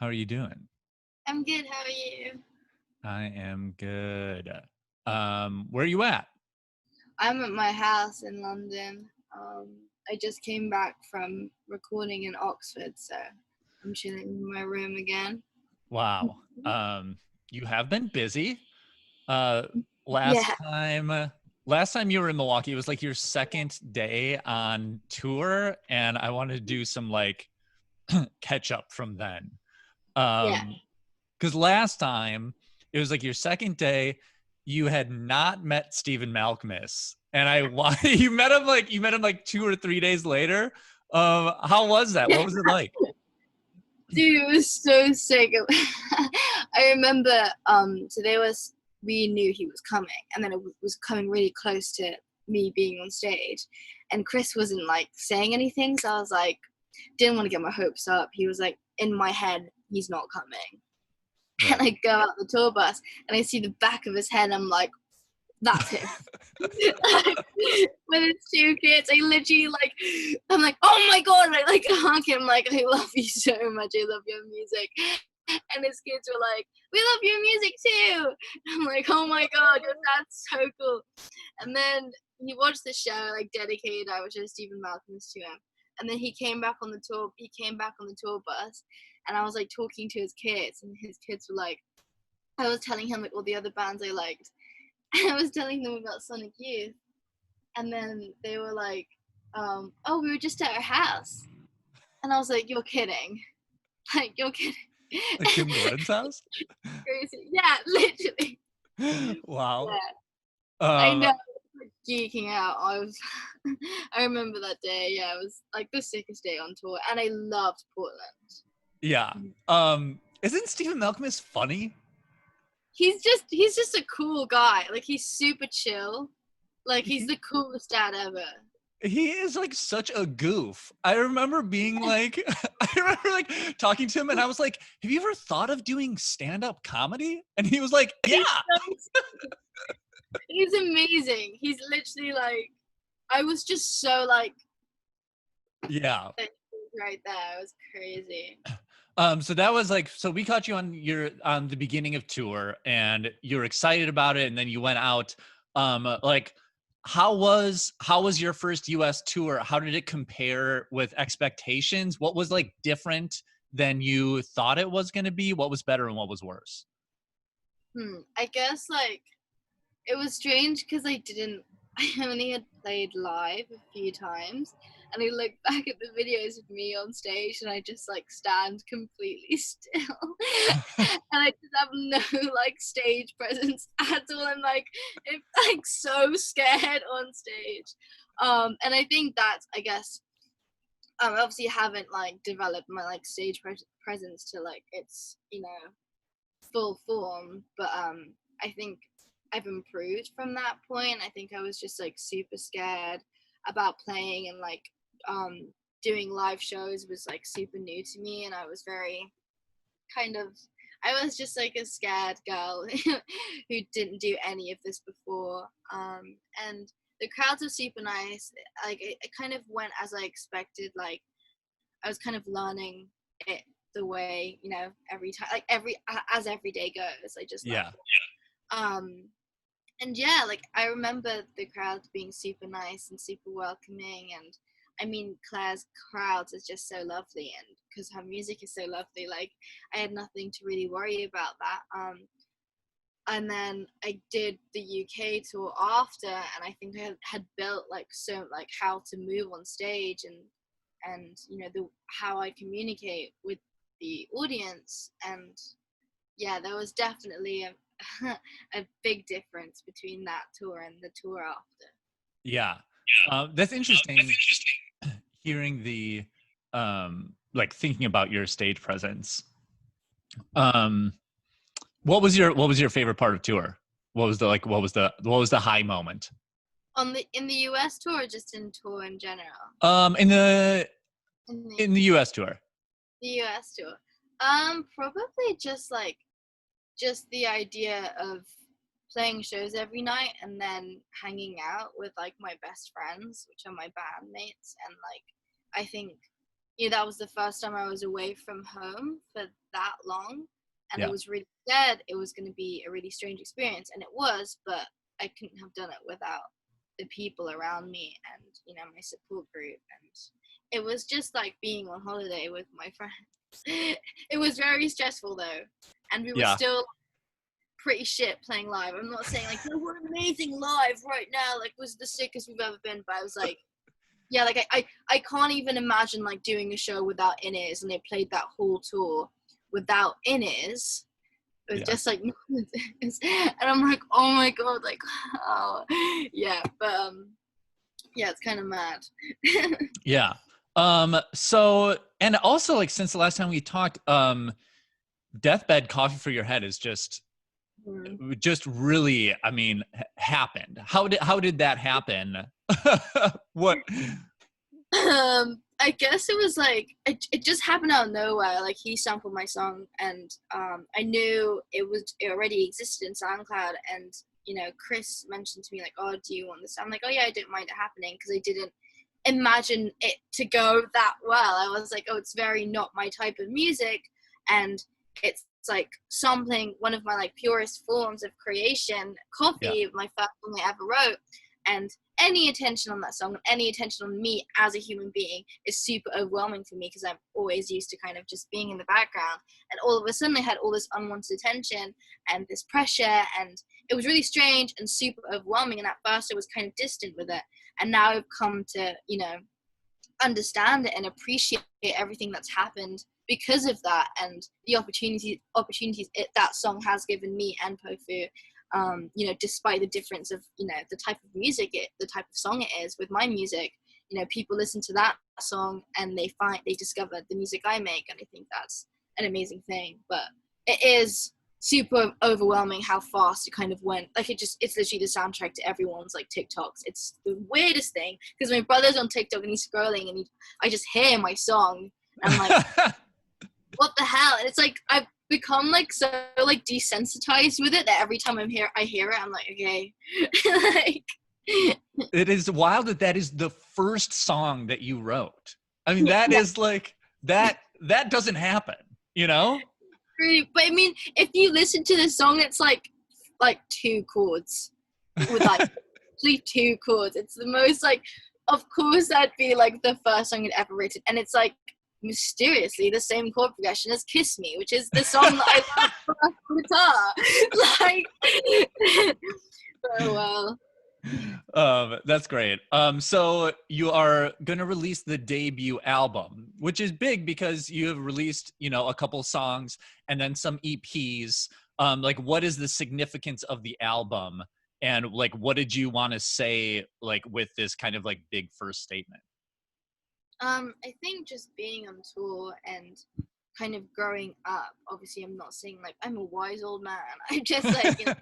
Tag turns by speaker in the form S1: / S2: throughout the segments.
S1: How are you doing?
S2: I'm good. How are you?
S1: I am good. Where are you at?
S2: I'm at my house in London. I just came back from recording in Oxford, so I'm chilling in my room again.
S1: Wow. You have been busy. Uh, last
S2: Yeah,
S1: time, last time you were in Milwaukee, it was like your second day on tour, and I wanted to do some like catch up from then.
S2: yeah.
S1: Because last time it was like your second day, you had not met Stephen Malkmus, and I wanted you met him like 2 or 3 days later. How was that? What was it like?
S2: Dude, it was so sick. I remember we knew he was coming, and then it was coming really close to me being on stage, and Chris wasn't like saying anything, so I was like, didn't want to get my hopes up. He was like, in my head, he's not coming. And
S1: Right.
S2: I go out the tour bus and I see the back of his head. I'm like, that's him. With his two kids, I'm like, oh my god! And I like hug him, like, I love you so much. I love your music. And his kids were like, we love your music too. I'm like, oh my god, your dad's so cool. And then he watched the show, like dedicated, I was just Stephen Malkmus to him. And then he came back on the tour. He came back on the tour bus, and I was like talking to his kids, and his kids were like, I was telling him like all the other bands I liked. And I was telling them about Sonic Youth, and then they were like, "Oh, we were just at our house," and I was like, "You're kidding? Like, you're kidding?"
S1: Like Tim Gordon's house?
S2: Crazy, yeah, literally.
S1: Wow.
S2: Yeah, I
S1: Um,
S2: know. Like, geeking out. I remember that day. Yeah, it was like the sickest day on tour, and I loved Portland.
S1: yeah. Isn't Stephen Malkmus funny?
S2: He's just a cool guy. Like, he's super chill. Like, he's
S1: He
S2: the coolest dad ever.
S1: he is like such a goof. I remember being like, I remember like talking to him, and I was like, "Have you ever thought of doing stand-up comedy?" And he was like, "Yeah."
S2: He's so he's amazing. He's literally like, I was just so like
S1: Yeah.
S2: right there. It was crazy.
S1: So that was like, so we caught you on the beginning of tour, and you're excited about it, and then you went out. Like, how was your first US tour? How did it compare with expectations? What was like different than you thought it was gonna be? What was better and what was worse?
S2: I guess like it was strange because I only had played live a few times, and I look back at the videos of me on stage, and I just like stand completely still, and I just have no like stage presence at all. I'm like so scared on stage, and I think that's, I guess, obviously haven't like developed my like stage presence to like its full form, but I think I've improved from that point. I think I was just like super scared about playing, and like um doing live shows was like super new to me, and I was very kind of I was just like a scared girl who didn't do any of this before. And the crowds were super nice. Like it kind of went as I expected. Like I was kind of learning it the way, every time, like as every day goes. I just
S1: Yeah.
S2: learned. Um, and yeah, like I remember the crowds being super nice and super welcoming, and I mean Claire's crowds is just so lovely, and because her music is so lovely, like I had nothing to really worry about that. And then I did the UK tour after, and I think I had built like so like how to move on stage, and the how I communicate with the audience. And yeah, there was definitely a big difference between that tour and the tour after.
S1: Yeah. That's interesting hearing the like thinking about your stage presence. Um what was your favorite part of tour? What was the high moment?
S2: In the US tour, or just in tour in general?
S1: In the
S2: In the,
S1: in the US tour.
S2: the US tour, probably just the idea of playing shows every night, and then hanging out with like my best friends, which are my bandmates. And like I think that was the first time I was away from home for that long, and I
S1: Yeah.
S2: was really scared it was going to be a really strange experience, and it was, but I couldn't have done it without the people around me and, you know, my support group. And it was just like being on holiday with my friends. It was very stressful though, and we were
S1: Yeah.
S2: still pretty shit playing live. I'm not saying like, no, we're amazing live right now, like was the sickest we've ever been, but I was like, yeah, like I can't even imagine like doing a show without in-ears, and they played that whole tour without in-ears. It was
S1: Yeah.
S2: just like, and I'm like, oh my god, like, oh, yeah, but yeah, it's kind of mad.
S1: Yeah. So, and also like since the last time we talked, Deathbed Coffee for Your Head is just really, I mean, happened. How did that happen? What?
S2: I guess it was like it just happened out of nowhere. Like he sampled my song, and I knew it already existed in SoundCloud. And you know, Chris mentioned to me like, "Oh, do you want this?" I'm like, "Oh yeah, I don't mind it happening," because I didn't imagine it to go that well. I was like, "Oh, it's very not my type of music," and it's like sampling one of my like purest forms of creation, Coffee, my first song I ever wrote, and any attention on that song, any attention on me as a human being is super overwhelming for me, because I'm always used to kind of just being in the background. And all of a sudden I had all this unwanted attention and this pressure, and it was really strange and super overwhelming. And at first I was kind of distant with it. And now I've come to, you know, understand it and appreciate everything that's happened because of that, and the opportunities that song has given me and Pofu. You know, despite the difference of, you know, the type of music the type of song it is with my music, you know, people listen to that song and they discover the music I make, and I think that's an amazing thing. But it is super overwhelming how fast it kind of went. Like it's literally the soundtrack to everyone's like TikToks. It's the weirdest thing, because my brother's on TikTok and he's scrolling and I just hear my song and I'm like, what the hell? And it's like I've become like so like desensitized with it that every time I hear it, I'm like, okay. Like,
S1: It is wild that is the first song that you wrote. I mean, that is like that doesn't happen, you know?
S2: but I mean, if you listen to the song, it's like 2 chords with like actually 2 chords. It's the most like, of course that'd be like the first song I'd ever written, and it's like mysteriously the same chord progression as Kiss Me, which is the song that I love on guitar. Like, oh well.
S1: That's great. So you are going to release the debut album, which is big because you have released, you know, a couple songs and then some EPs. Like, what is the significance of the album, and like, what did you want to say, like, with this kind of like big first statement?
S2: I think just being on tour and kind of growing up. Obviously, I'm not saying like I'm a wise old man. I'm just like, you know,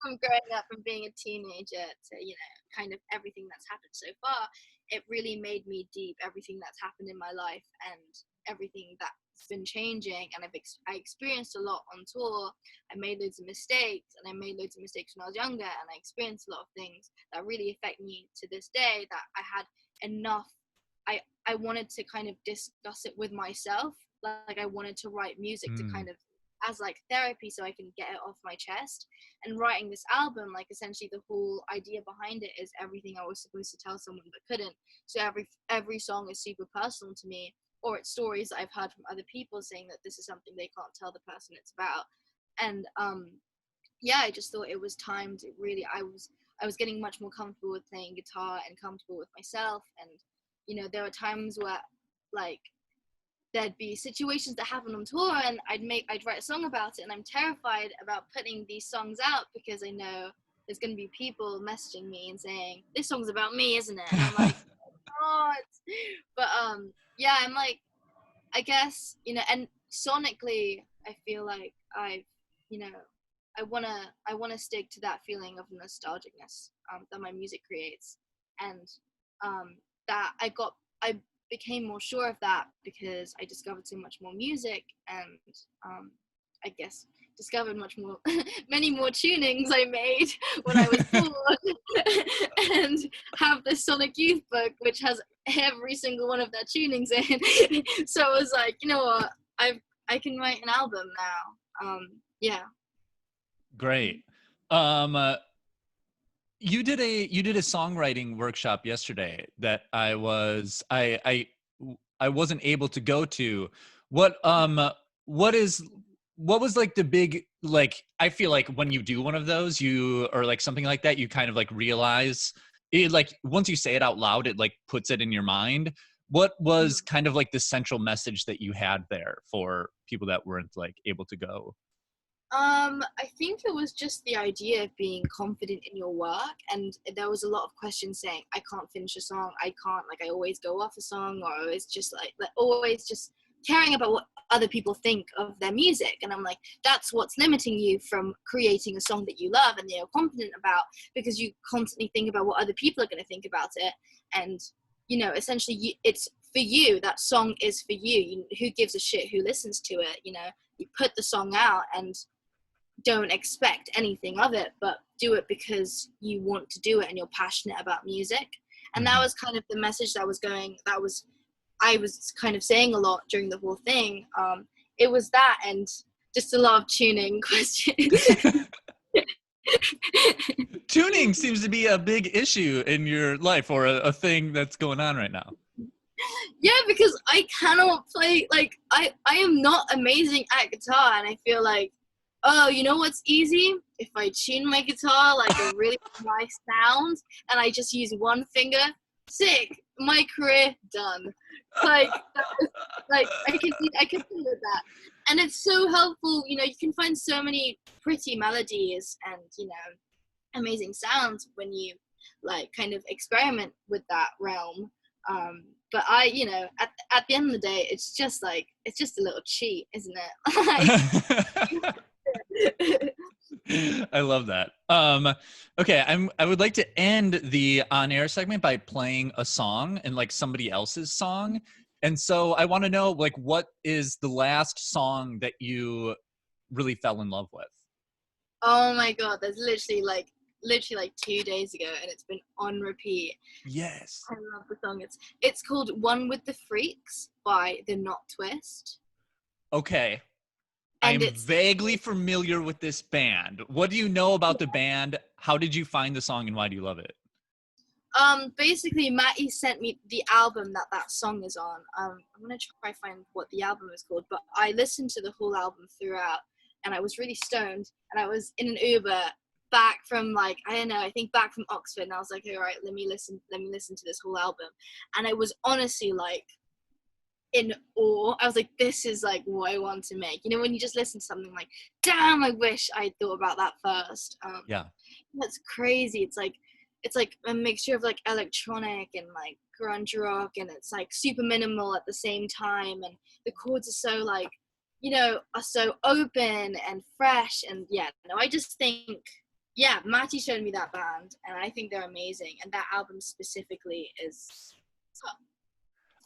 S2: from growing up and being a teenager to, you know, kind of everything that's happened so far. It really made me deep everything that's happened in my life and everything that's been changing. And I experienced a lot on tour. I made loads of mistakes, and I made loads of mistakes when I was younger, and I experienced a lot of things that really affect me to this day, that I had enough. I wanted to kind of discuss it with myself. Like I wanted to write music to kind of as like therapy, so I can get it off my chest. And writing this album, like essentially the whole idea behind it is everything I was supposed to tell someone but couldn't. So every song is super personal to me, or it's stories that I've heard from other people saying that this is something they can't tell the person it's about. And yeah, I just thought it was time to really, I was getting much more comfortable with playing guitar and comfortable with myself. And you know, there were times where like there'd be situations that happen on tour, and I'd write a song about it, and I'm terrified about putting these songs out because I know there's going to be people messaging me and saying, this song's about me, isn't it? And I'm like, oh, but yeah, I'm like, I guess, you know, and sonically I feel like you know, I wanna stick to that feeling of nostalgicness that my music creates. And that I became more sure of that because I discovered so much more music, and I guess discovered much more many more tunings I made when I was bored. And have the Sonic Youth book which has every single one of their tunings in. So I was like, you know what, I I can write an album now. Yeah.
S1: Great. Um, uh, you did a songwriting workshop yesterday that I wasn't able to go to. What what is what was like the big, like, I feel like when you do one of those, you, or like something like that, you kind of like realize it, like once you say it out loud, it like puts it in your mind. What was
S2: Mhm.
S1: kind of like the central message that you had there for people that weren't like able to go?
S2: I think it was just the idea of being confident in your work, and there was a lot of questions saying, I can't finish a song, I can't, like, I always go off a song, or it's just like always just caring about what other people think of their music. And I'm like, that's what's limiting you from creating a song that you love and you're confident about, because you constantly think about what other people are going to think about it. And, essentially, it's for you. That song is for you. Who gives a shit who listens to it? You put the song out and don't expect anything of it, but do it because you want to do it and you're passionate about music. And that
S1: Mhm.
S2: was kind of the message I was kind of saying a lot during the whole thing. It was that, and just a lot of tuning questions.
S1: Tuning seems to be a big issue in your life, or a thing that's going on right now.
S2: Yeah, because I cannot play, like, I am not amazing at guitar, and I feel like, oh, you know what's easy? If I tune my guitar like a really nice sound and I just use one finger, sick, my career done. Like, I can do that. And it's so helpful, you can find so many pretty melodies and, amazing sounds when you like kind of experiment with that realm. But at the end of the day, it's just a little cheat, isn't it?
S1: I love that. Okay, I would like to end the on-air segment by playing a song, and like somebody else's song. And so I want to know, like, what is the last song that you really fell in love with?
S2: Oh my god, there's literally like 2 days ago, and it's been on repeat.
S1: Yes.
S2: I love the song. It's called "One with the Freaks" by The Knot Twist,
S1: Okay. I
S2: and
S1: am
S2: it's
S1: vaguely familiar with this band. What do you know about the band? How did you find the song, and why do you love it?
S2: basically Matty sent me the album that song is on. I'm gonna try find what the album is called, but I listened to the whole album throughout, and I was really stoned, and I was in an Uber back from, like, I don't know, I think back from Oxford, and I was like, all right, let me listen to this whole album. And I was honestly like in awe. I was like, this is like what I want to make. When you just listen to something like, damn, I wish I thought about that first.
S1: Yeah.
S2: That's crazy. It's like a mixture of like electronic and like grunge rock, and it's like super minimal at the same time, and the chords are so like, are so open and fresh. And yeah, no, I just think, yeah, Matty showed me that band, and I think they're amazing, and that album specifically is,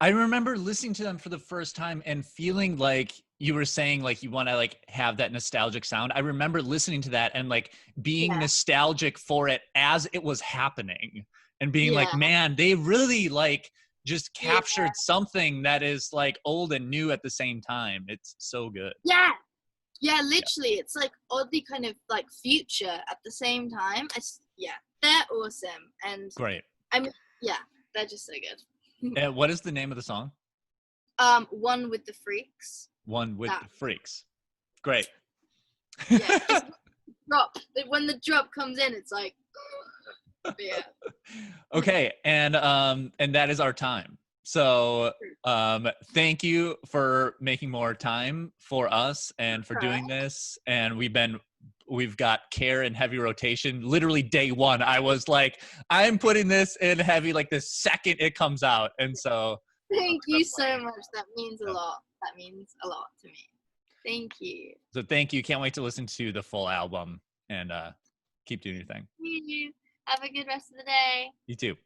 S1: I remember listening to them for the first time and feeling like you were saying, like, you want to like have that nostalgic sound. I remember listening to that and like being
S2: yeah,
S1: nostalgic for it as it was happening, and being like,
S2: yeah,
S1: man, they really like just
S2: yeah,
S1: captured something that is like old and new at the same time. It's so good.
S2: yeah. Yeah,
S1: Yeah.
S2: literally, it's like oddly kind of like future at the same time. Yeah, they're awesome, and
S1: Great.
S2: I mean, yeah, they're just so good.
S1: And what is the name of the song?
S2: One with the Freaks.
S1: One with
S2: That,
S1: the Freaks. Great.
S2: yeah, just drop. When the drop comes in, it's like, yeah.
S1: Okay, and that is our time. So thank you for making more time for us and for doing this. And we've got Care in heavy rotation. Literally day one, I was like, I'm putting this in heavy like the second it comes out. And so
S2: Thank
S1: we're
S2: you so
S1: playing.
S2: much. That means a
S1: Yep.
S2: lot. That means a lot to me. Thank you.
S1: So thank you. Can't wait to listen to the full album, and keep doing your thing.
S2: You have a good rest of the day.
S1: You too.